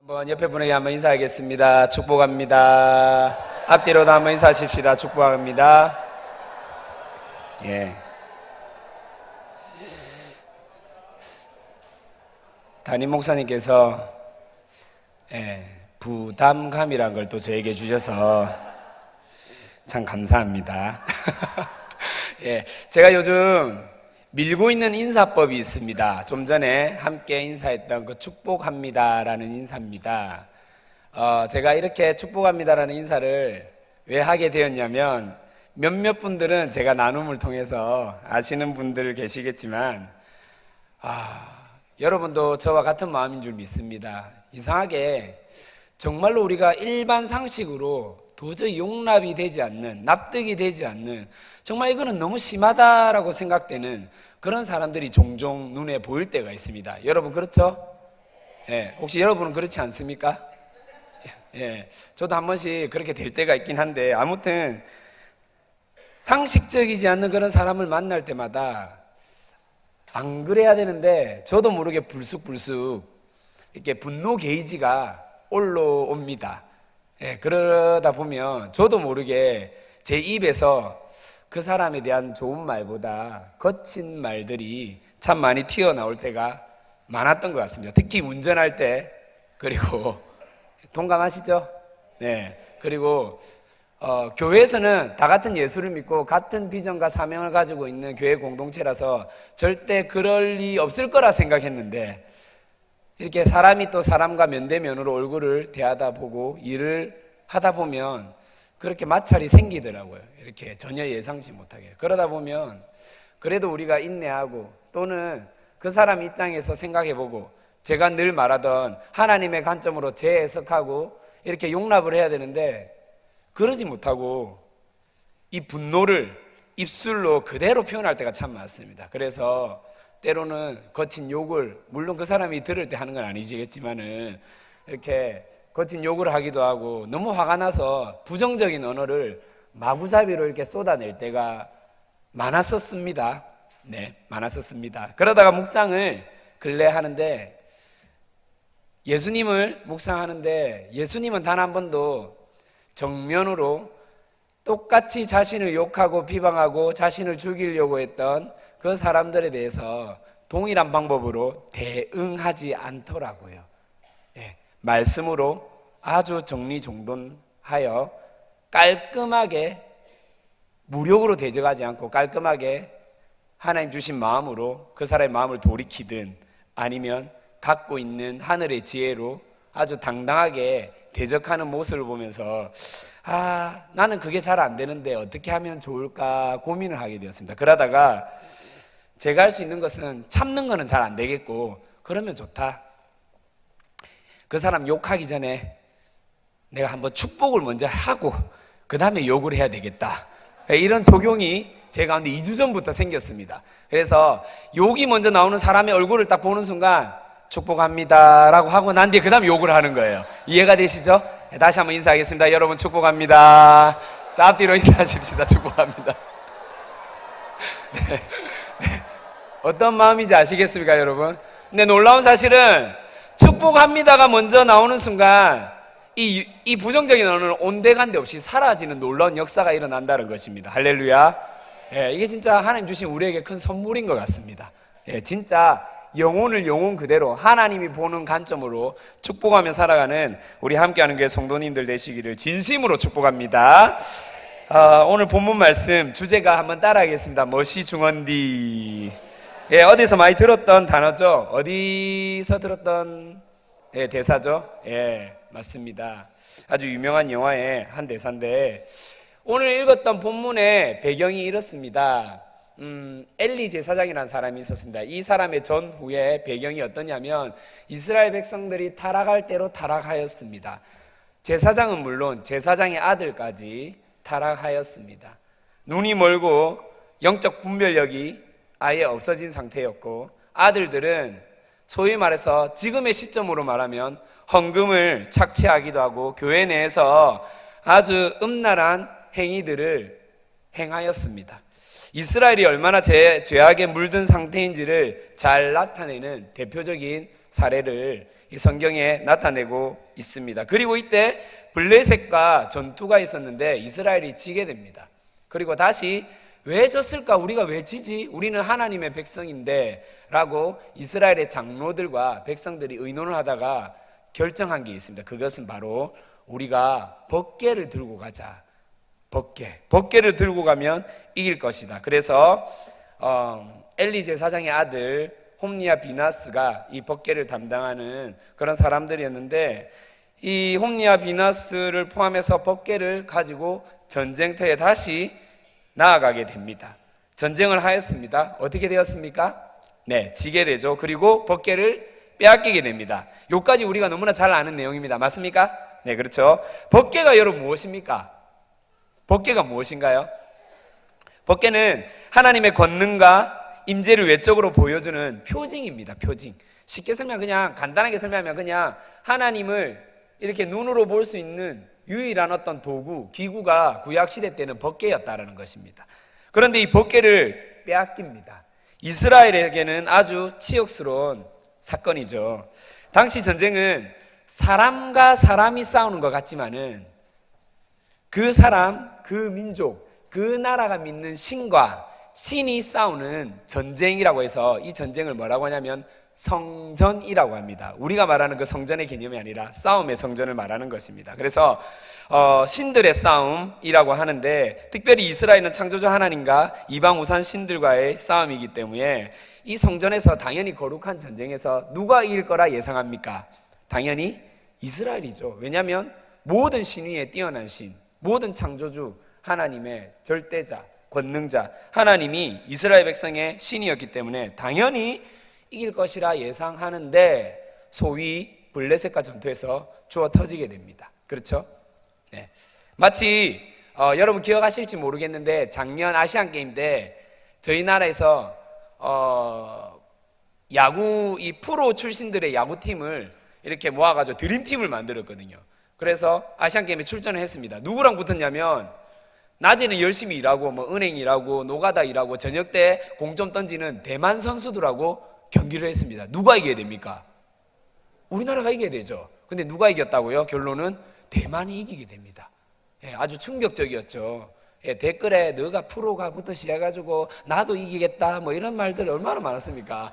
한번 옆에 분에게 한번 인사하겠습니다. 축복합니다. 앞뒤로도 한번 인사하십시다. 축복합니다. 예. 담임 목사님께서 부담감이란 걸 또 저에게 주셔서 참 감사합니다. 예, 제가 요즘 밀고 있는 인사법이 있습니다. 좀 전에 함께 인사했던 그 축복합니다라는 인사입니다. 제가 이렇게 축복합니다라는 인사를 왜 하게 되었냐면 몇몇 분들은 제가 나눔을 통해서 아시는 분들 계시겠지만 여러분도 저와 같은 마음인 줄 믿습니다. 이상하게 정말로 우리가 일반 상식으로 도저히 용납이 되지 않는, 납득이 되지 않는, 정말 이거는 너무 심하다라고 생각되는 그런 사람들이 종종 눈에 보일 때가 있습니다. 여러분 그렇죠? 예, 혹시 여러분은 그렇지 않습니까? 예, 저도 한 번씩 그렇게 될 때가 있긴 한데, 아무튼 상식적이지 않는 그런 사람을 만날 때마다 안 그래야 되는데 저도 모르게 불쑥불쑥 이렇게 분노 게이지가 올라옵니다. 예, 그러다 보면 저도 모르게 제 입에서 그 사람에 대한 좋은 말보다 거친 말들이 참 많이 튀어나올 때가 많았던 것 같습니다. 특히 운전할 때, 그리고 동감하시죠? 네. 그리고 교회에서는 다 같은 예수를 믿고 같은 비전과 사명을 가지고 있는 교회 공동체라서 절대 그럴 리 없을 거라 생각했는데, 이렇게 사람이 또 사람과 면대면으로 얼굴을 대하다 보고 일을 하다 보면 그렇게 마찰이 생기더라고요. 이렇게 전혀 예상치 못하게. 그러다 보면 그래도 우리가 인내하고, 또는 그 사람 입장에서 생각해보고, 제가 늘 말하던 하나님의 관점으로 재해석하고 이렇게 용납을 해야 되는데, 그러지 못하고 이 분노를 입술로 그대로 표현할 때가 참 많습니다. 그래서 때로는 거친 욕을, 물론 그 사람이 들을 때 하는 건 아니겠지만은 이렇게 거친 욕을 하기도 하고, 너무 화가 나서 부정적인 언어를 마구잡이로 이렇게 쏟아낼 때가 많았었습니다. 네, 많았었습니다. 그러다가 묵상을 근래 하는데, 예수님을 묵상하는데, 예수님은 단 한 번도 정면으로 똑같이 자신을 욕하고 비방하고 자신을 죽이려고 했던 그 사람들에 대해서 동일한 방법으로 대응하지 않더라고요. 예, 말씀으로 아주 정리정돈하여 깔끔하게, 무력으로 대적하지 않고 깔끔하게 하나님 주신 마음으로 그 사람의 마음을 돌이키든, 아니면 갖고 있는 하늘의 지혜로 아주 당당하게 대적하는 모습을 보면서 나는 그게 잘 안 되는데 어떻게 하면 좋을까 고민을 하게 되었습니다. 그러다가 제가 할 수 있는 것은 참는 거는 잘 안 되겠고, 그러면 좋다, 그 사람 욕하기 전에 내가 한번 축복을 먼저 하고 그 다음에 욕을 해야 되겠다, 이런 적용이 제 가운데 2주 전부터 생겼습니다. 그래서 욕이 먼저 나오는 사람의 얼굴을 딱 보는 순간 축복합니다 라고 하고 난 뒤에 그 다음에 욕을 하는 거예요. 이해가 되시죠? 다시 한번 인사하겠습니다. 여러분 축복합니다. 자, 앞뒤로 인사하십시다. 축복합니다. 네. 네. 어떤 마음인지 아시겠습니까, 여러분? 근데 놀라운 사실은 축복합니다가 먼저 나오는 순간 이 부정적인 언어는 온데간데 없이 사라지는 놀라운 역사가 일어난다는 것입니다. 할렐루야. 예, 이게 진짜 하나님 주신 우리에게 큰 선물인 것 같습니다. 예, 진짜 영혼을 영혼 그대로 하나님이 보는 관점으로 축복하며 살아가는 우리 함께하는 교회 성도님들 되시기를 진심으로 축복합니다. 오늘 본문 말씀 주제가 한번 따라하겠습니다. 멋이 중언디. 예, 어디서 많이 들었던 단어죠? 어디서 들었던 대사죠? 예, 맞습니다. 아주 유명한 영화의 한 대사인데, 오늘 읽었던 본문의 배경이 이렇습니다. 엘리 제사장이라는 사람이 있었습니다. 이 사람의 전후의 배경이 어떠냐면, 이스라엘 백성들이 타락할 대로 타락하였습니다. 제사장은 물론 제사장의 아들까지 타락하였습니다. 눈이 멀고 영적 분별력이 아예 없어진 상태였고, 아들들은 소위 말해서 지금의 시점으로 말하면 헌금을 착취하기도 하고 교회 내에서 아주 음란한 행위들을 행하였습니다. 이스라엘이 얼마나 죄악에 물든 상태인지를 잘 나타내는 대표적인 사례를 이 성경에 나타내고 있습니다. 그리고 이때 블레셋과 전투가 있었는데 이스라엘이 지게 됩니다. 그리고 다시 왜 졌을까? 우리가 왜 지지? 우리는 하나님의 백성인데 라고 이스라엘의 장로들과 백성들이 의논을 하다가 결정한 게 있습니다. 그것은 바로 우리가 법궤를 들고 가자. 법궤를 들고 가면 이길 것이다. 그래서 엘리 제사장의 아들 홈니와 비나스가 이 법궤를 담당하는 그런 사람들이었는데, 이 홈니와 비나스를 포함해서 법궤를 가지고 전쟁터에 다시 나아가게 됩니다. 전쟁을 하였습니다. 어떻게 되었습니까? 네, 지게 되죠. 그리고 법궤를 빼앗기게 됩니다. 여기까지 우리가 너무나 잘 아는 내용입니다. 맞습니까? 네, 그렇죠. 법궤가 여러분 무엇입니까? 법궤가 무엇인가요? 법궤는 하나님의 권능과 임재를 외적으로 보여주는 표징입니다. 표징. 쉽게 그냥 간단하게 설명하면 그냥 하나님을 이렇게 눈으로 볼 수 있는 유일한 어떤 도구, 기구가 구약시대 때는 법궤였다라는 것입니다. 그런데 이 법궤를 빼앗깁니다. 이스라엘에게는 아주 치욕스러운 사건이죠. 당시 전쟁은 사람과 사람이 싸우는 것 같지만은 그 사람, 그 민족, 그 나라가 믿는 신과 신이 싸우는 전쟁이라고 해서 이 전쟁을 뭐라고 하냐면 성전이라고 합니다. 우리가 말하는 그 성전의 개념이 아니라 싸움의 성전을 말하는 것입니다. 그래서 신들의 싸움이라고 하는데, 특별히 이스라엘은 창조주 하나님과 이방 우상 신들과의 싸움이기 때문에 이 성전에서 당연히 거룩한 전쟁에서 누가 이길 거라 예상합니까? 당연히 이스라엘이죠. 왜냐하면 모든 신 위에 뛰어난 신, 모든 창조주 하나님의 절대자, 권능자 하나님이 이스라엘 백성의 신이었기 때문에 당연히 이길 것이라 예상하는데, 소위 블레셋과 전투에서 주어 터지게 됩니다. 그렇죠? 네. 마치 여러분 기억하실지 모르겠는데 작년 아시안 게임 때 저희 나라에서 야구 이 프로 출신들의 야구팀을 이렇게 모아가지고 드림팀을 만들었거든요. 그래서 아시안 게임에 출전을 했습니다. 누구랑 붙었냐면 낮에는 열심히 일하고 은행 일하고 노가다 일하고 저녁 때 공점 던지는 대만 선수들하고 경기를 했습니다. 누가 이겨야 됩니까? 우리나라가 이겨야 되죠. 근데 누가 이겼다고요? 결론은 대만이 이기게 됩니다. 예, 아주 충격적이었죠. 예, 댓글에 너가 프로가부터 시작해가지고 나도 이기겠다 이런 말들 얼마나 많았습니까?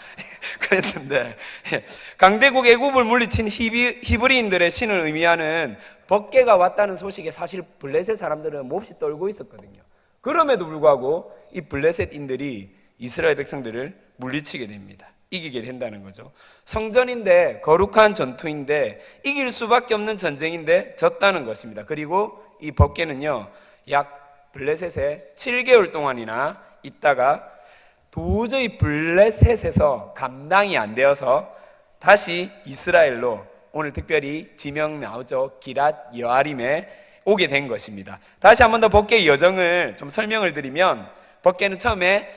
그랬는데 강대국 애굽을 물리친 히브리인들의 신을 의미하는 법궤가 왔다는 소식에 사실 블레셋 사람들은 몹시 떨고 있었거든요. 그럼에도 불구하고 이 블레셋인들이 이스라엘 백성들을 물리치게 됩니다. 이기게 된다는 거죠. 성전인데 거룩한 전투인데 이길 수밖에 없는 전쟁인데 졌다는 것입니다. 그리고 이 법궤는요 약 블레셋에 7개월 동안이나 있다가 도저히 블레셋에서 감당이 안 되어서 다시 이스라엘로, 오늘 특별히 지명 나오죠, 기랏 여아림에 오게 된 것입니다. 다시 한 번 더 법궤의 여정을 좀 설명을 드리면, 법궤는 처음에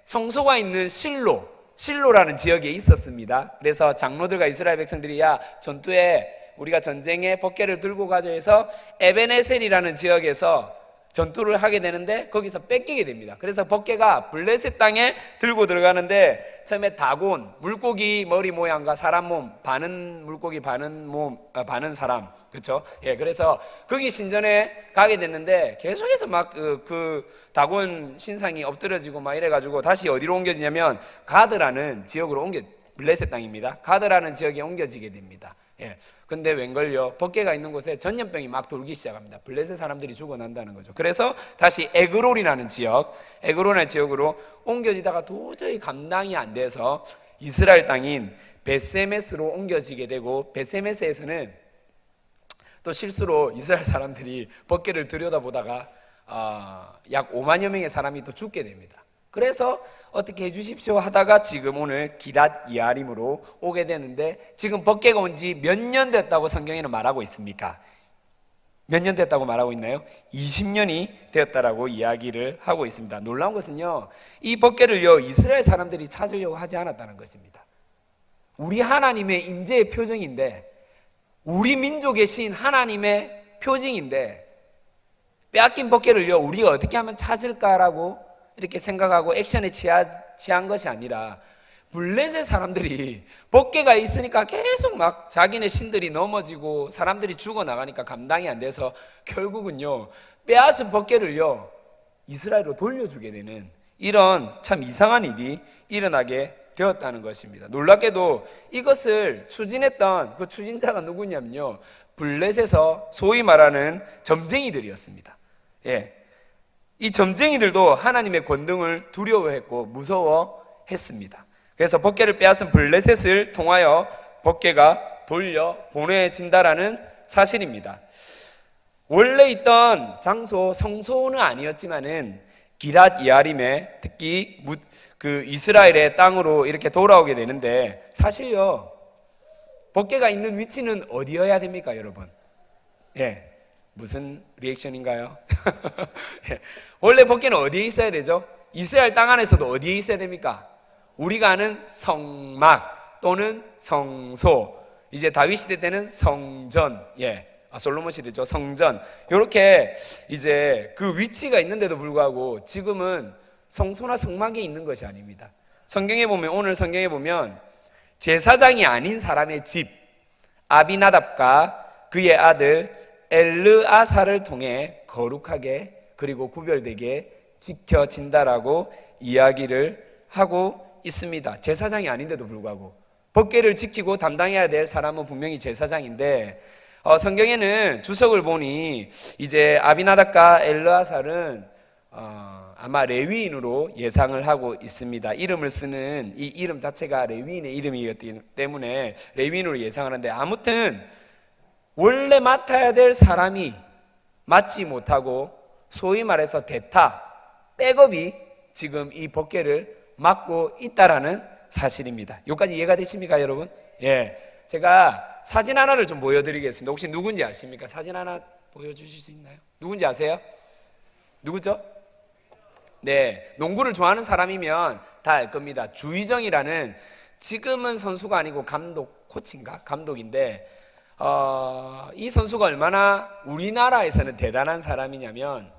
성소가 있는 실로라는 지역에 있었습니다. 그래서 장로들과 이스라엘 백성들이 전투에 우리가 전쟁에 법궤를 들고 가자 해서 에베네셀이라는 지역에서 전투를 하게 되는데 거기서 뺏기게 됩니다. 그래서 법궤가 블레셋 땅에 들고 들어가는데 처음에 다곤, 물고기 머리 모양과 사람 몸, 반은 물고기 반은 반은 사람, 그렇죠? 예, 그래서 거기 신전에 가게 됐는데 계속해서 막 그 다곤 신상이 엎드려지고 막 이래가지고 다시 어디로 옮겨지냐면 가드라는 지역으로 블레셋 땅입니다. 가드라는 지역에 옮겨지게 됩니다. 예. 근데 웬걸요? 법궤가 있는 곳에 전염병이 막 돌기 시작합니다. 블레셋 사람들이 죽어난다는 거죠. 그래서 다시 에그론이라는 지역으로 옮겨지다가 도저히 감당이 안 돼서 이스라엘 땅인 베세메스로 옮겨지게 되고, 베세메스에서는 또 실수로 이스라엘 사람들이 법궤를 들여다보다가 약 5만여 명의 사람이 또 죽게 됩니다. 그래서 어떻게 해주십시오 하다가 지금 오늘 기랏 여아림으로 오게 되는데, 지금 법궤가 온 지 몇 년 됐다고 성경에는 말하고 있습니까? 몇 년 됐다고 말하고 있나요? 20년이 되었다라고 이야기를 하고 있습니다. 놀라운 것은요, 이 법궤를요 이스라엘 사람들이 찾으려고 하지 않았다는 것입니다. 우리 하나님의 임재의 표징인데, 우리 민족의 신 하나님의 표징인데 빼앗긴 법궤를요 우리가 어떻게 하면 찾을까라고 이렇게 생각하고 액션에 취한 것이 아니라, 블레셋 사람들이 법궤가 있으니까 계속 막 자기네 신들이 넘어지고 사람들이 죽어나가니까 감당이 안 돼서 결국은요 빼앗은 법궤를요 이스라엘로 돌려주게 되는 이런 참 이상한 일이 일어나게 되었다는 것입니다. 놀랍게도 이것을 추진했던 그 추진자가 누구냐면요 블레셋에서 소위 말하는 점쟁이들이었습니다. 예, 이 점쟁이들도 하나님의 권능을 두려워했고 무서워했습니다. 그래서 법궤를 빼앗은 블레셋을 통하여 법궤가 돌려 보내진다라는 사실입니다. 원래 있던 장소 성소는 아니었지만은 기랏 이아림에 특히 그 이스라엘의 땅으로 이렇게 돌아오게 되는데 사실요 법궤가 있는 위치는 어디여야 됩니까, 여러분? 예, 무슨 리액션인가요? 예, 원래 법궤는 어디에 있어야 되죠? 이스라엘 땅 안에서도 어디에 있어야 됩니까? 우리가 아는 성막 또는 성소, 이제 다윗 시대 때는 성전, 솔로몬 시대죠, 성전. 이렇게 이제 그 위치가 있는데도 불구하고 지금은 성소나 성막이 있는 것이 아닙니다. 성경에 보면, 오늘 성경에 보면 제사장이 아닌 사람의 집 아비나답과 그의 아들 엘르아사를 통해 거룩하게 그리고 구별되게 지켜진다라고 이야기를 하고 있습니다. 제사장이 아닌데도 불구하고 법궤를 지키고 담당해야 될 사람은 분명히 제사장인데 성경에는 주석을 보니 이제 아비나답과 엘르아살은 아마 레위인으로 예상을 하고 있습니다. 이름을 쓰는 이 이름 자체가 레위인의 이름이기 때문에 레위인으로 예상하는데 아무튼 원래 맡아야 될 사람이 맡지 못하고 소위 말해서 대타, 백업이 지금 이 법궤를 맡고 있다라는 사실입니다. 여기까지 이해가 되십니까, 여러분? 예, 제가 사진 하나를 좀 보여드리겠습니다. 혹시 누군지 아십니까? 사진 하나 보여주실 수 있나요? 누군지 아세요? 누구죠? 네, 농구를 좋아하는 사람이면 다 알 겁니다. 주의정이라는 지금은 선수가 아니고 감독, 코치인가? 감독인데 이 선수가 얼마나 우리나라에서는 대단한 사람이냐면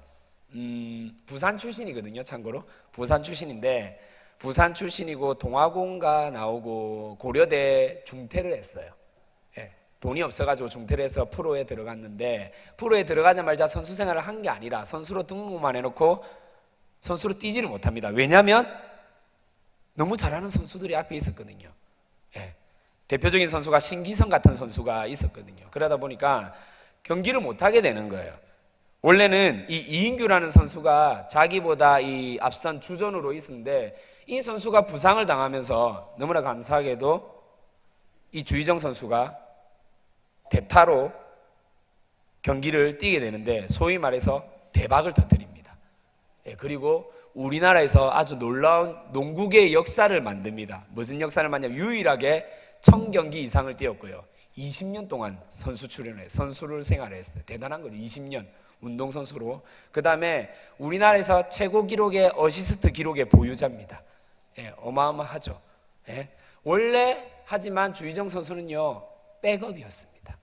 부산 출신이거든요. 참고로 부산 출신인데 부산 출신이고 동아공가 나오고 고려대 중퇴를 했어요. 예, 돈이 없어가지고 중퇴를 해서 프로에 들어갔는데 프로에 들어가자마자 선수 생활을 한 게 아니라 선수로 등록만 해놓고 선수로 뛰지를 못합니다. 왜냐하면 너무 잘하는 선수들이 앞에 있었거든요. 예, 대표적인 선수가 신기성 같은 선수가 있었거든요. 그러다 보니까 경기를 못하게 되는 거예요. 원래는 이 이인규라는 선수가 자기보다 이 앞선 주전으로 있었는데 이 선수가 부상을 당하면서 너무나 감사하게도 이 주의정 선수가 대타로 경기를 뛰게 되는데 소위 말해서 대박을 터뜨립니다. 예, 그리고 우리나라에서 아주 놀라운 농구계의 역사를 만듭니다. 무슨 역사를 만드냐면 유일하게 1000경기 이상을 뛰었고요. 20년 동안 선수 출연을 선수를 생활했어요. 대단한 거죠. 20년 운동선수로. 그 다음에 우리나라에서 최고 기록의 어시스트 기록의 보유자입니다. 예, 어마어마하죠. 예. 원래 하지만 주의정 선수는요 백업이었습니다.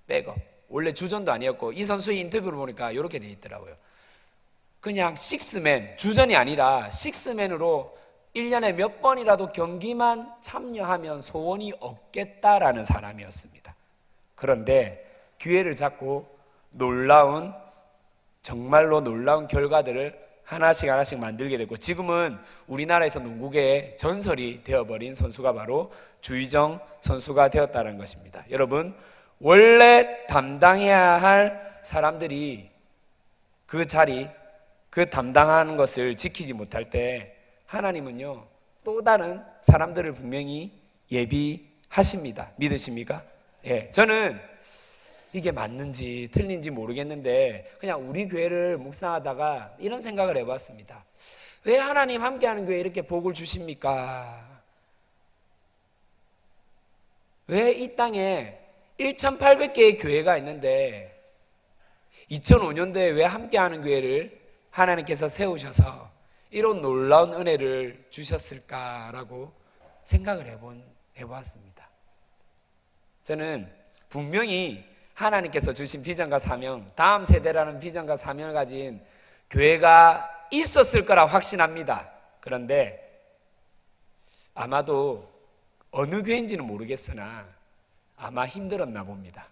백업. 원래 주전도 아니었고 이 선수의 인터뷰를 보니까 이렇게 돼 있더라고요. 그냥 식스맨, 주전이 아니라 식스맨으로 1년에 몇 번이라도 경기만 참여하면 소원이 없겠다라는 사람이었습니다. 그런데 기회를 잡고 정말로 놀라운 결과들을 하나씩 만들게 됐고 지금은 우리나라에서 농구계의 전설이 되어버린 선수가 바로 주의정 선수가 되었다는 것입니다. 여러분, 원래 담당해야 할 사람들이 그 자리, 그 담당하는 것을 지키지 못할 때 하나님은요 또 다른 사람들을 분명히 예비하십니다. 믿으십니까? 예, 저는 이게 맞는지 틀린지 모르겠는데 그냥 우리 교회를 묵상하다가 이런 생각을 해봤습니다. 왜 하나님 함께하는 교회에 이렇게 복을 주십니까? 왜 이 땅에 1800개의 교회가 있는데 2005년도에 왜 함께하는 교회를 하나님께서 세우셔서 이런 놀라운 은혜를 주셨을까라고 생각을 해보았습니다. 저는 분명히 하나님께서 주신 비전과 사명, 다음 세대라는 비전과 사명을 가진 교회가 있었을 거라 확신합니다. 그런데 아마도 어느 교회인지는 모르겠으나 아마 힘들었나 봅니다.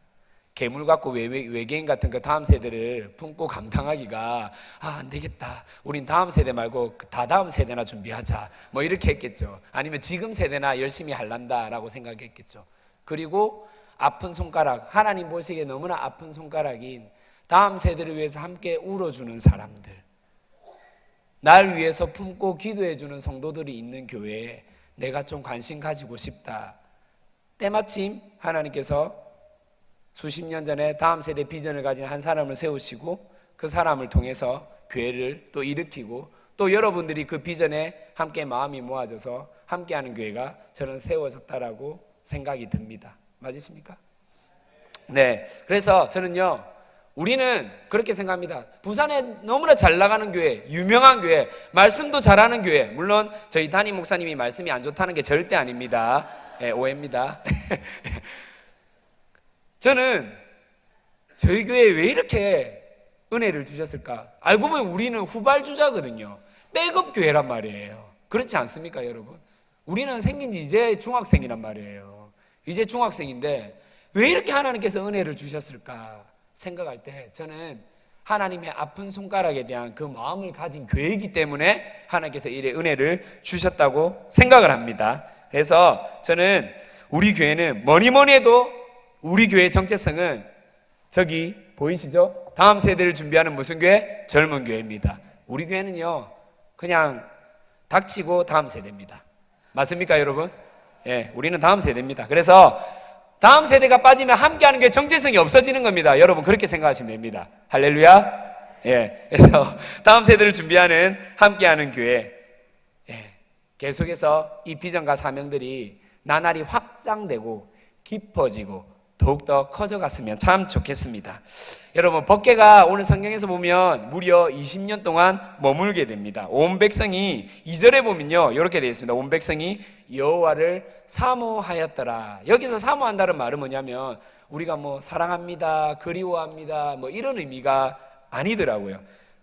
괴물 같고 외계인 같은 그 다음 세대를 품고 감당하기가 안 되겠다. 우린 다음 세대 말고 다 다음 세대나 준비하자. 뭐 이렇게 했겠죠. 아니면 지금 세대나 열심히 할란다라고 생각했겠죠. 그리고 아픈 손가락, 하나님 보시기에 너무나 아픈 손가락인 다음 세대를 위해서 함께 울어주는 사람들, 날 위해서 품고 기도해주는 성도들이 있는 교회에 내가 좀 관심 가지고 싶다. 때마침 하나님께서 수십 년 전에 다음 세대 비전을 가진 한 사람을 세우시고 그 사람을 통해서 교회를 또 일으키고 또 여러분들이 그 비전에 함께 마음이 모아져서 함께하는 교회가 저는 세워졌다라고 생각이 듭니다. 맞으십니까? 네, 그래서 저는요, 우리는 그렇게 생각합니다. 부산에 너무나 잘 나가는 교회, 유명한 교회, 말씀도 잘하는 교회, 물론 저희 담임 목사님이 말씀이 안 좋다는 게 절대 아닙니다. 네, 오해입니다. 저는 저희 교회에 왜 이렇게 은혜를 주셨을까? 알고 보면 우리는 후발주자거든요. 백업 교회란 말이에요. 그렇지 않습니까, 여러분? 우리는 생긴 지 이제 중학생이란 말이에요. 이제 중학생인데 왜 이렇게 하나님께서 은혜를 주셨을까 생각할 때 저는 하나님의 아픈 손가락에 대한 그 마음을 가진 교회이기 때문에 하나님께서 이래 은혜를 주셨다고 생각을 합니다. 그래서 저는 우리 교회는 뭐니 해도 우리 교회의 정체성은 저기 보이시죠? 다음 세대를 준비하는 무슨 교회? 젊은 교회입니다. 우리 교회는요, 그냥 닥치고 다음 세대입니다. 맞습니까, 여러분? 예, 우리는 다음 세대입니다. 그래서 다음 세대가 빠지면 함께하는 교회 정체성이 없어지는 겁니다. 여러분 그렇게 생각하시면 됩니다. 할렐루야. 예, 그래서 다음 세대를 준비하는 함께하는 교회, 예, 계속해서 이 비전과 사명들이 나날이 확장되고 깊어지고 더욱더 커져갔으면 참 좋겠습니다. 여러분, 법궤가 오늘 성경에서 보면 무려 20년 동안 머물게 됩니다. 온 백성이 2절에 보면요, 이렇게 되어 있습니다. 온 백성이 여호와를 사모하였더라. 여기서 사모한다는 말은 뭐냐면 우리가 뭐 사랑합니다, 그리워합니다, 뭐 이런 의미가 아니더라고요.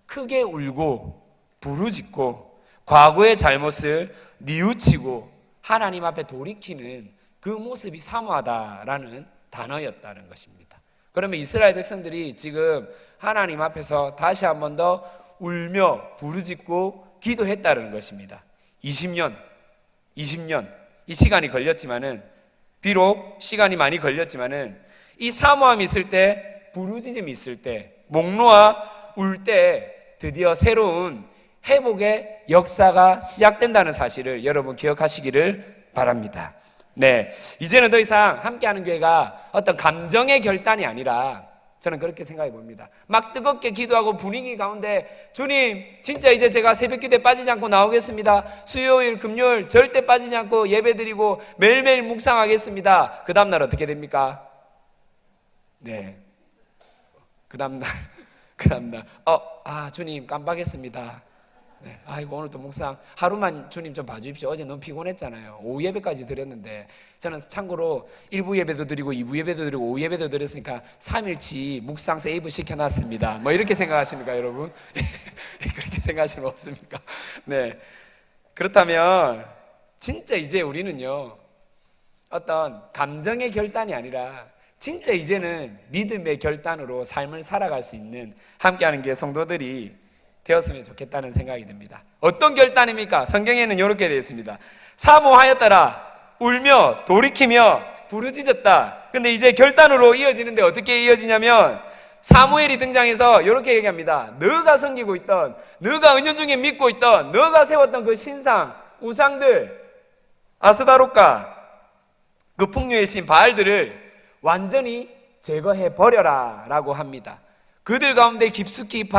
크게 울고 부르짖고 과거의 잘못을 뉘우치고 하나님 앞에 돌이키는 그 모습이 사모하다라는 단어였다는 것입니다. 그러면 이스라엘 백성들이 지금 하나님 앞에서 다시 한 번 더 울며 부르짖고 기도했다는 것입니다. 20년 이 시간이 걸렸지만은, 비록 시간이 많이 걸렸지만은 이 사모함이 있을 때, 부르짖음이 있을 때, 목 놓아 울 때 드디어 새로운 회복의 역사가 시작된다는 사실을 여러분 기억하시기를 바랍니다. 네, 이제는 더 이상 함께하는 교회가 어떤 감정의 결단이 아니라, 저는 그렇게 생각해 봅니다. 막 뜨겁게 기도하고 분위기 가운데 주님 진짜 이제 제가 새벽기도에 빠지지 않고 나오겠습니다. 수요일 금요일 절대 빠지지 않고 예배드리고 매일매일 묵상하겠습니다. 그 다음날 어떻게 됩니까? 네, 그 다음날 주님 깜빡했습니다. 네, 아이고 오늘 또 묵상 하루만 주님 좀 봐주십시오. 어제 너무 피곤했잖아요. 오후 예배까지 드렸는데, 저는 참고로 1부 예배도 드리고 2부 예배도 드리고 오후 예배도 드렸으니까 3일치 묵상 세이브 시켜놨습니다. 뭐 이렇게 생각하십니까, 여러분? 그렇게 생각하시는 거 없습니까? 네, 그렇다면 진짜 이제 우리는요, 어떤 감정의 결단이 아니라 진짜 이제는 믿음의 결단으로 삶을 살아갈 수 있는 함께하는 게 성도들이 되었으면 좋겠다는 생각이 듭니다. 어떤 결단입니까? 성경에는 이렇게 되어 있습니다. 사모하였더라, 울며 돌이키며 부르짖었다. 근데 이제 결단으로 이어지는데 어떻게 이어지냐면 사무엘이 등장해서 이렇게 얘기합니다. 너가 섬기고 있던, 너가 은연중에 믿고 있던, 너가 세웠던 그 신상, 우상들, 아스다롯과 그 풍류의 신 바알들을 완전히 제거해 버려라 라고 합니다. 그들 가운데 깊숙이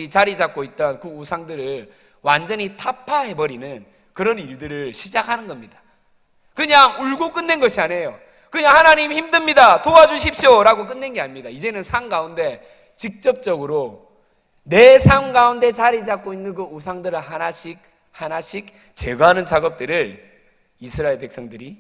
자리 잡고 있던 그 우상들을 완전히 타파해버리는 그런 일들을 시작하는 겁니다. 그냥 울고 끝낸 것이 아니에요. 그냥 하나님 힘듭니다, 도와주십시오 라고 끝낸 게 아닙니다. 이제는 삶 가운데 직접적으로 내 삶 가운데 자리 잡고 있는 그 우상들을 하나씩 제거하는 작업들을 이스라엘 백성들이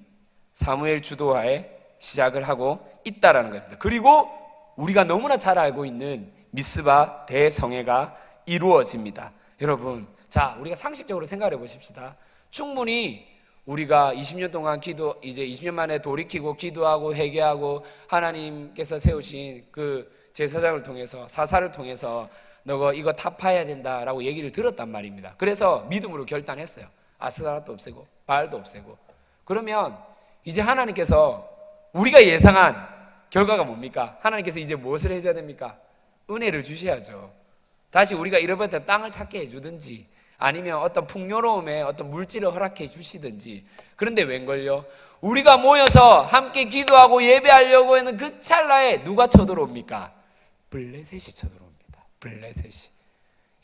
사무엘 주도하에 시작을 하고 있다라는 겁니다. 그리고 우리가 너무나 잘 알고 있는 미스바 대성회가 이루어집니다. 여러분, 자, 우리가 상식적으로 생각해 보십시다. 충분히 우리가 20년 동안 이제 20년 만에 돌이키고 기도하고 회개하고 하나님께서 세우신 그 제사장을 통해서 사사를 통해서 너가 이거 타파해야 된다라고 얘기를 들었단 말입니다. 그래서 믿음으로 결단했어요. 아스타라도 없애고 바알도 없애고. 그러면 이제 하나님께서 우리가 예상한 결과가 뭡니까? 하나님께서 이제 무엇을 해줘야 됩니까? 은혜를 주셔야죠. 다시 우리가 잃어버렸던 땅을 찾게 해주든지 아니면 어떤 풍요로움에 어떤 물질을 허락해 주시든지. 그런데 웬걸요? 우리가 모여서 함께 기도하고 예배하려고 하는 그 찰나에 누가 쳐들어옵니까? 블레셋이 쳐들어옵니다. 블레셋이.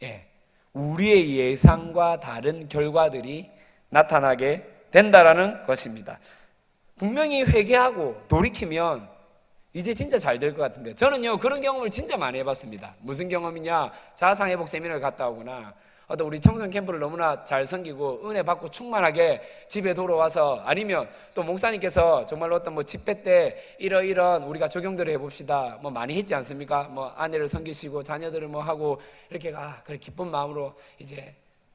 예, 우리의 예상과 다른 결과들이 나타나게 된다라는 것입니다. 분명히 회개하고 돌이키면 이제 진짜 잘 될 것 같은데, 저는요 그런 경험을 진짜 많이 해봤습니다. 무슨 경험이냐? 자아상회복 세미나를 갔다 오거나 어떤 우리 청소년 캠프를 너무나 잘 섬기고 은혜 받고 충만하게 집에 돌아와서, 아니면 또 목사님께서 정말로 어떤 뭐 집회 때 이런 우리가 적용들을 해봅시다 뭐 많이 했지 않습니까? 뭐 아내를 섬기시고 자녀들을 뭐 하고 이렇게 그래 기쁜 마음으로 이제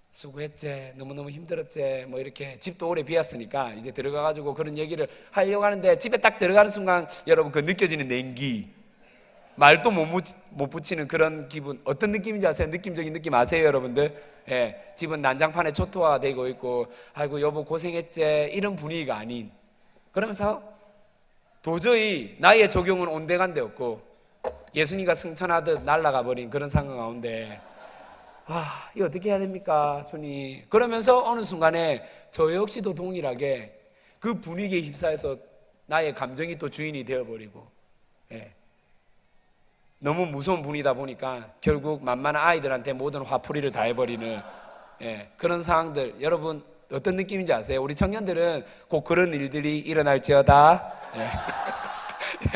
수고했지, 너무너무 힘들었지, 뭐 이렇게 집도 오래 비었으니까 이제 들어가가지고 그런 얘기를 하려고 하는데, 집에 딱 들어가는 순간 여러분 그 느껴지는 냉기, 말도 못 붙이는 그런 기분, 어떤 느낌인지 아세요? 느낌적인 느낌 아세요 여러분들? 예, 집은 난장판에 초토화가 되고 있고 아이고 여보 고생했지 이런 분위기가 아닌, 그러면서 도저히 나의 적용은 온데간데 없고 예수님과 승천하듯 날아가 버린 그런 상황 가운데 이거 어떻게 해야 됩니까 주님? 그러면서 어느 순간에 저 역시도 동일하게 그 분위기에 휩싸여서 나의 감정이 또 주인이 되어버리고, 예, 너무 무서운 분이다 보니까 결국 만만한 아이들한테 모든 화풀이를 다 해버리는, 예, 그런 상황들. 여러분 어떤 느낌인지 아세요? 우리 청년들은 곧 그런 일들이 일어날지어다. 예.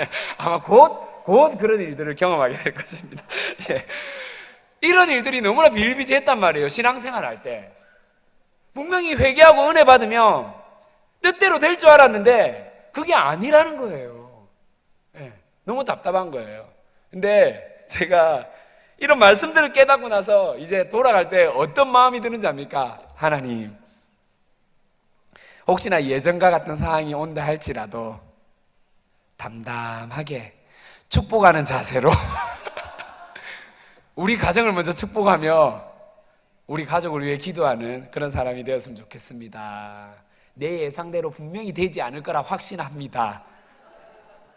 예, 아마 곧 그런 일들을 경험하게 될 것입니다. 예. 이런 일들이 너무나 비일비재했단 말이에요. 신앙생활 할 때 분명히 회개하고 은혜 받으면 뜻대로 될 줄 알았는데 그게 아니라는 거예요. 예, 너무 답답한 거예요. 근데 제가 이런 말씀들을 깨닫고 나서 이제 돌아갈 때 어떤 마음이 드는지 압니까? 하나님, 혹시나 예전과 같은 상황이 온다 할지라도 담담하게 축복하는 자세로 우리 가정을 먼저 축복하며 우리 가족을 위해 기도하는 그런 사람이 되었으면 좋겠습니다. 내 예상대로 분명히 되지 않을 거라 확신합니다.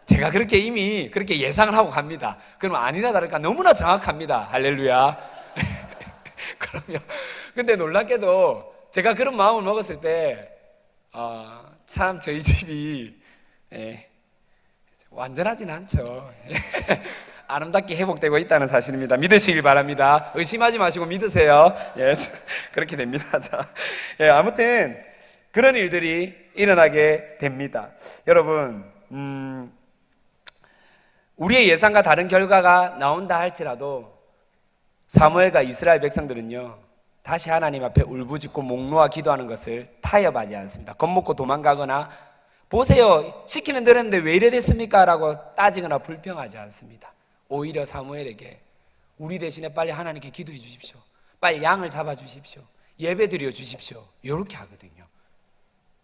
제가 이미 그렇게 예상을 하고 갑니다. 그러면 아니나 다를까 너무나 정확합니다. 할렐루야. 그러면 근데 놀랍게도 제가 그런 마음을 먹었을 때 참 저희 집이 완전하진 않죠. 아름답게 회복되고 있다는 사실입니다. 믿으시길 바랍니다. 의심하지 마시고 믿으세요. 예, 그렇게 됩니다. 자, 예, 아무튼 그런 일들이 일어나게 됩니다. 여러분, 우리의 예상과 다른 결과가 나온다 할지라도 사무엘과 이스라엘 백성들은요 다시 하나님 앞에 울부짖고 목 놓아 기도하는 것을 타협하지 않습니다. 겁먹고 도망가거나 보세요 시키는 대로 했는데 왜 이래 됐습니까? 라고 따지거나 불평하지 않습니다. 오히려 사무엘에게 우리 대신에 빨리 하나님께 기도해 주십시오, 빨리 양을 잡아 주십시오, 예배 드려 주십시오, 이렇게 하거든요.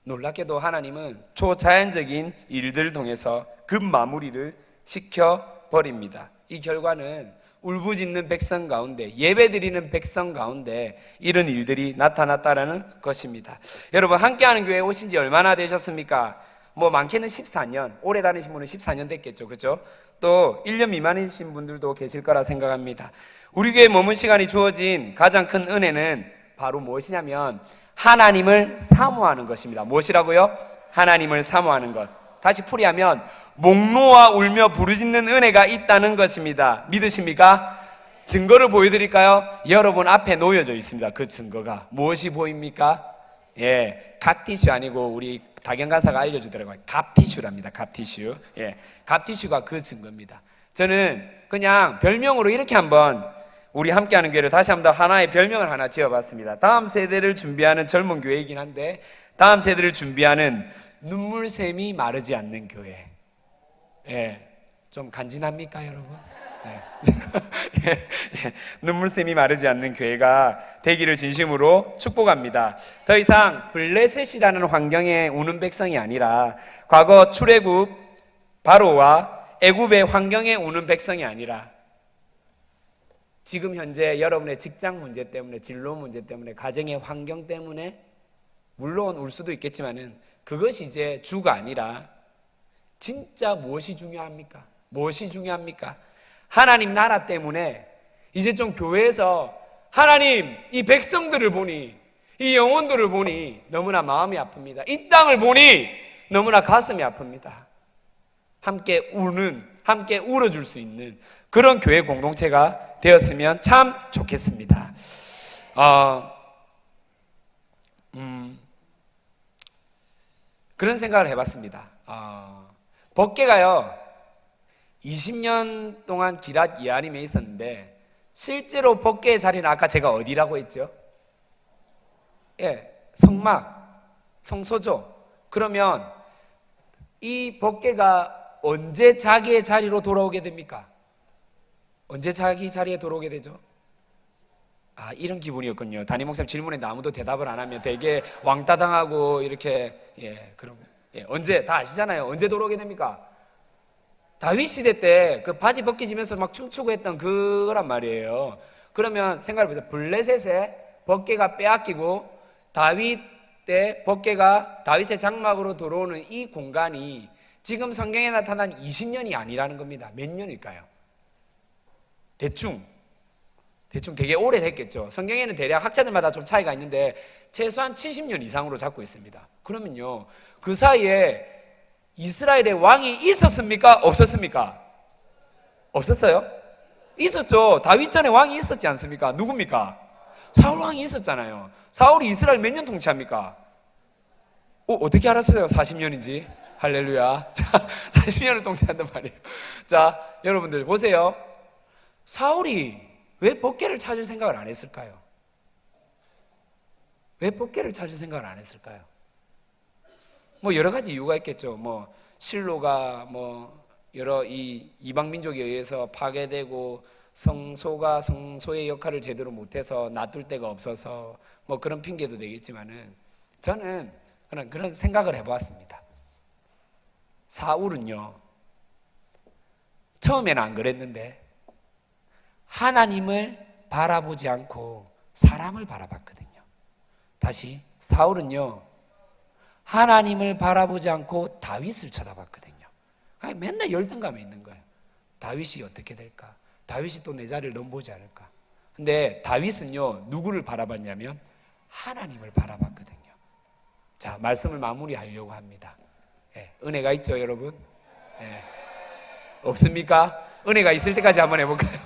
놀랍게도 하나님은 초자연적인 일들을 통해서 급 마무리를 시켜버립니다. 이 결과는 울부짖는 백성 가운데, 예배드리는 백성 가운데 이런 일들이 나타났다는 것입니다. 여러분 함께하는 교회에 오신 지 얼마나 되셨습니까? 뭐 많게는 14년, 오래 다니신 분은 14년 됐겠죠, 그렇죠? 또 1년 미만이신 분들도 계실 거라 생각합니다. 우리 교회에 머문 시간이 주어진 가장 큰 은혜는 바로 무엇이냐면 하나님을 사모하는 것입니다. 무엇이라고요? 하나님을 사모하는 것. 다시 풀이하면 목 놓아 울며 부르짖는 은혜가 있다는 것입니다. 믿으십니까? 증거를 보여드릴까요? 여러분 앞에 놓여져 있습니다. 그 증거가 무엇이 보입니까? 예, 각티슈 아니고 우리 다경 간사가 알려주더라고요. 갑티슈랍니다. 갑티슈. 예, 갑티슈가 그 증거입니다. 저는 그냥 별명으로 이렇게 한번 우리 함께하는 교회를 다시 한번 하나의 별명을 하나 지어봤습니다. 다음 세대를 준비하는 젊은 교회이긴 한데 다음 세대를 준비하는 눈물샘이 마르지 않는 교회. 예, 좀 간지납니까 여러분? 네. 예, 예, 눈물샘이 마르지 않는 교회가 되기를 진심으로 축복합니다. 더 이상 블레셋이라는 환경에 우는 백성이 아니라 과거 출애굽 바로와 애굽의 환경에 우는 백성이 아니라 지금 현재 여러분의 직장 문제 때문에, 진로 문제 때문에, 가정의 환경 때문에 물론 울 수도 있겠지만은 그것이 이제 주가 아니라 진짜 무엇이 중요합니까? 무엇이 중요합니까? 하나님 나라 때문에 이제 좀 교회에서 하나님 이 백성들을 보니, 이 영혼들을 보니 너무나 마음이 아픕니다. 이 땅을 보니 너무나 가슴이 아픕니다. 함께 우는, 함께 울어줄 수 있는 그런 교회 공동체가 되었으면 참 좋겠습니다. 그런 생각을 해봤습니다. 법계가요 20년 동안 기랏 이하림에 있었는데 실제로 법계의 자리는 아까 제가 어디라고 했죠? 예, 성막, 성소죠. 그러면 이 법계가 언제 자기의 자리로 돌아오게 됩니까? 언제 자기 자리에 돌아오게 되죠? 이런 기분이었군요. 담임 목사님 질문에 아무도 대답을 안 하면 되게 왕따 당하고 이렇게. 그럼 언제 다 아시잖아요. 언제 돌아오게 됩니까? 다윗 시대 때 그 바지 벗기지면서 막 춤추고 했던 그거란 말이에요. 그러면 생각해 보세요. 블레셋의 법궤가 빼앗기고 다윗 때 법궤가 다윗의 장막으로 들어오는 이 공간이 지금 성경에 나타난 20년이 아니라는 겁니다. 몇 년일까요? 대충 되게 오래됐겠죠. 성경에는 대략 학자들마다 좀 차이가 있는데 최소한 70년 이상으로 잡고 있습니다. 그러면요, 그 사이에 이스라엘의 왕이 있었습니까? 없었습니까? 없었어요? 있었죠. 다윗 전에 왕이 있었지 않습니까? 누굽니까? 사울 왕이 있었잖아요. 사울이 이스라엘 몇 년 통치합니까? 어떻게 알았어요? 40년인지. 할렐루야. 자, 40년을 통치한단 말이에요. 자, 여러분들 보세요. 사울이 왜 법궤를 찾을 생각을 안 했을까요? 왜 법궤를 찾을 생각을 안 했을까요? 뭐 여러 가지 이유가 있겠죠. 뭐 실로가 뭐 여러 이 이방 민족에 의해서 파괴되고 성소가 성소의 역할을 제대로 못해서 놔둘 데가 없어서 뭐 그런 핑계도 되겠지만은 저는 그런 생각을 해보았습니다. 사울은요 처음에는 안 그랬는데 하나님을 바라보지 않고 사람을 바라봤거든요. 다시 사울은요 하나님을 바라보지 않고 다윗을 쳐다봤거든요. 맨날 열등감에 있는 거예요. 다윗이 어떻게 될까? 다윗이 또 내 자리를 넘보지 않을까? 근데 다윗은요 누구를 바라봤냐면 하나님을 바라봤거든요. 자, 말씀을 마무리하려고 합니다. 은혜가 있죠, 여러분? 없습니까? 은혜가 있을 때까지 한번 해볼까요?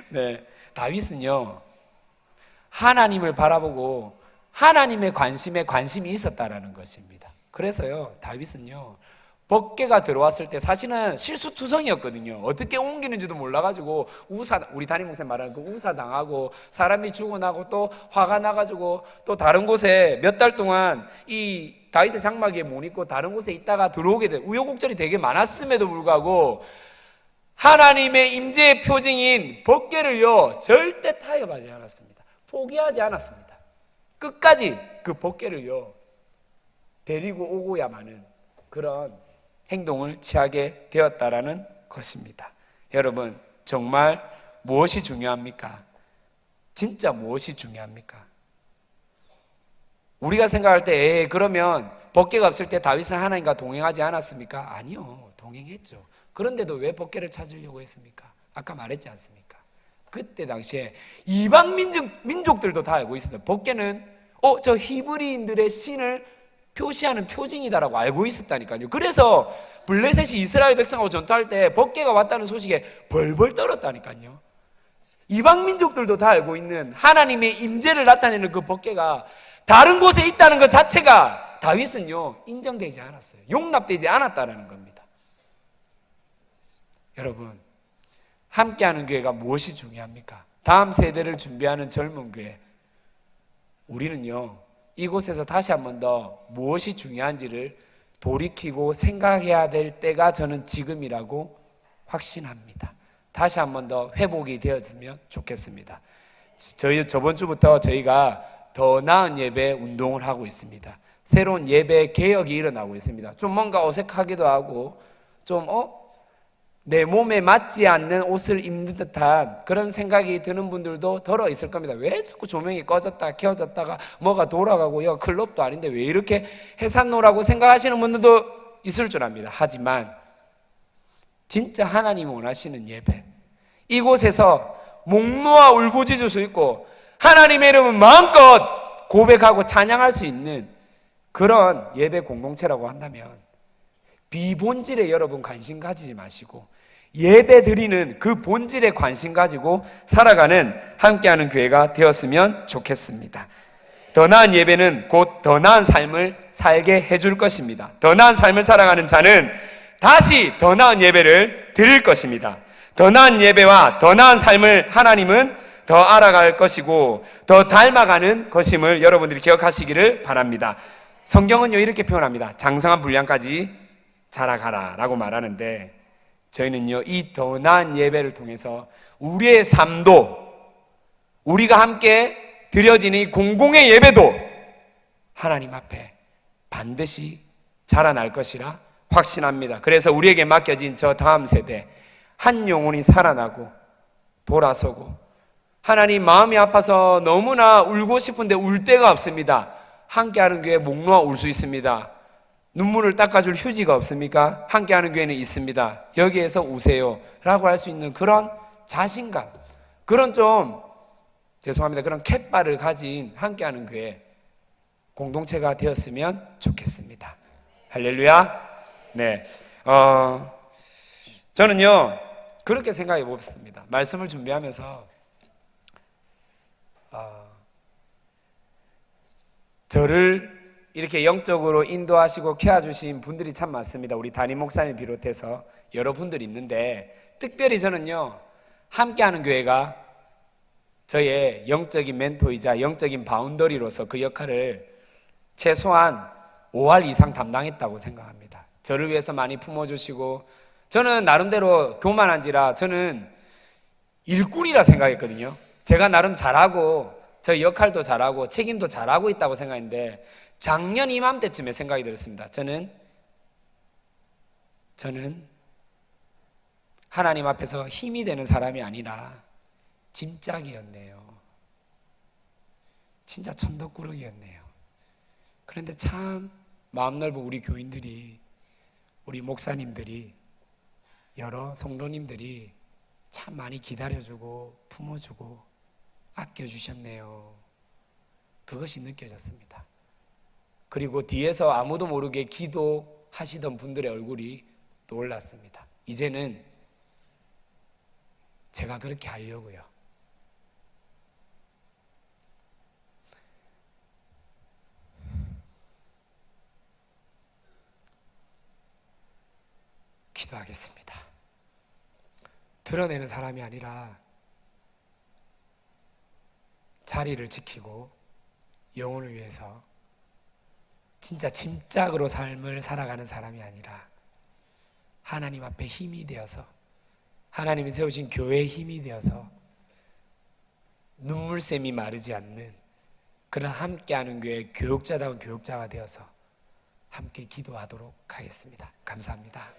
네, 다윗은요 하나님을 바라보고 하나님의 관심이 있었다라는 것입니다. 그래서요 다윗은요 법궤가 들어왔을 때 사실은 실수투성이었거든요. 어떻게 옮기는지도 몰라가지고 우리 담임 목사님 말하는 그 우사 당하고 사람이 죽어나고 또 화가 나가지고 또 다른 곳에 몇 달 동안 이 다윗의 장막에 못 있고 다른 곳에 있다가 들어오게 돼. 우여곡절이 되게 많았음에도 불구하고 하나님의 임재의 표징인 법궤를요 절대 타협하지 않았습니다. 포기하지 않았습니다. 끝까지 그 법궤를요 데리고 오고야만은 그런 행동을 취하게 되었다라는 것입니다. 여러분, 정말 무엇이 중요합니까? 진짜 무엇이 중요합니까? 우리가 생각할 때 그러면 법궤가 없을 때 다윗은 하나님과 동행하지 않았습니까? 아니요, 동행했죠. 그런데도 왜 법궤를 찾으려고 했습니까? 아까 말했지 않습니까? 그때 당시에 이방 민족들도 다 알고 있었어요. 법궤는 저 히브리인들의 신을 표시하는 표징이다라고 알고 있었다니까요. 그래서 블레셋이 이스라엘 백성하고 전투할 때 법궤가 왔다는 소식에 벌벌 떨었다니까요. 이방 민족들도 다 알고 있는 하나님의 임재를 나타내는 그 법궤가 다른 곳에 있다는 것 자체가 다윗은요 인정되지 않았어요. 용납되지 않았다라는 겁니다. 여러분, 함께하는 교회가 무엇이 중요합니까? 다음 세대를 준비하는 젊은 교회, 우리는요 이곳에서 다시 한 번 더 무엇이 중요한지를 돌이키고 생각해야 될 때가 저는 지금이라고 확신합니다. 다시 한 번 더 회복이 되었으면 좋겠습니다. 저번 주부터 저희가 더 나은 예배 운동을 하고 있습니다. 새로운 예배 개혁이 일어나고 있습니다. 좀 뭔가 어색하기도 하고 좀 내 몸에 맞지 않는 옷을 입는 듯한 그런 생각이 드는 분들도 덜어 있을 겁니다. 왜 자꾸 조명이 꺼졌다 켜졌다가 뭐가 돌아가고 여 클럽도 아닌데 왜 이렇게 해산노라고 생각하시는 분들도 있을 줄 압니다. 하지만 진짜 하나님이 원하시는 예배, 이곳에서 목 놓아 울부짖을 수 있고 하나님의 이름은 마음껏 고백하고 찬양할 수 있는 그런 예배 공동체라고 한다면 비본질에 여러분 관심 가지지 마시고 예배 드리는 그 본질에 관심 가지고 살아가는 함께하는 교회가 되었으면 좋겠습니다. 더 나은 예배는 곧 더 나은 삶을 살게 해줄 것입니다. 더 나은 삶을 살아가는 자는 다시 더 나은 예배를 드릴 것입니다. 더 나은 예배와 더 나은 삶을 하나님은 더 알아갈 것이고 더 닮아가는 것임을 여러분들이 기억하시기를 바랍니다. 성경은요 이렇게 표현합니다. 장성한 분량까지 자라가라 라고 말하는데 저희는요 이 더 나은 예배를 통해서 우리의 삶도 우리가 함께 드려지는 이 공공의 예배도 하나님 앞에 반드시 자라날 것이라 확신합니다. 그래서 우리에게 맡겨진 저 다음 세대 한 영혼이 살아나고 돌아서고 하나님 마음이 아파서 너무나 울고 싶은데 울 데가 없습니다. 함께하는 교회 목 놓아 울 수 있습니다. 눈물을 닦아줄 휴지가 없습니까? 함께하는 교회는 있습니다. 여기에서 우세요 라고 할 수 있는 그런 자신감, 그런 좀 죄송합니다. 그런 캣바를 가진 함께하는 교회 공동체가 되었으면 좋겠습니다. 할렐루야. 네, 저는요 그렇게 생각해 보았습니다. 말씀을 준비하면서 저를 이렇게 영적으로 인도하시고 케어주신 분들이 참 많습니다. 우리 담임 목사님 비롯해서 여러분들이 있는데 특별히 저는요 함께하는 교회가 저의 영적인 멘토이자 영적인 바운더리로서 그 역할을 최소한 5할 이상 담당했다고 생각합니다. 저를 위해서 많이 품어주시고 저는 나름대로 교만한지라 저는 일꾼이라 생각했거든요. 제가 나름 잘하고 저 역할도 잘하고 책임도 잘하고 있다고 생각했는데 작년 이맘때쯤에 생각이 들었습니다. 저는 하나님 앞에서 힘이 되는 사람이 아니라 짐짝이었네요. 진짜 천덕꾸러기였네요. 그런데 참 마음 넓은 우리 교인들이, 우리 목사님들이, 여러 성도님들이 참 많이 기다려주고 품어주고 아껴주셨네요. 그것이 느껴졌습니다. 그리고 뒤에서 아무도 모르게 기도하시던 분들의 얼굴이 놀랐습니다. 이제는 제가 그렇게 하려고요. 기도하겠습니다. 드러내는 사람이 아니라 자리를 지키고 영혼을 위해서 진짜 짐짝으로 삶을 살아가는 사람이 아니라 하나님 앞에 힘이 되어서 하나님이 세우신 교회의 힘이 되어서 눈물샘이 마르지 않는 그런 함께하는 교회 교육자다운 교육자가 되어서 함께 기도하도록 하겠습니다. 감사합니다.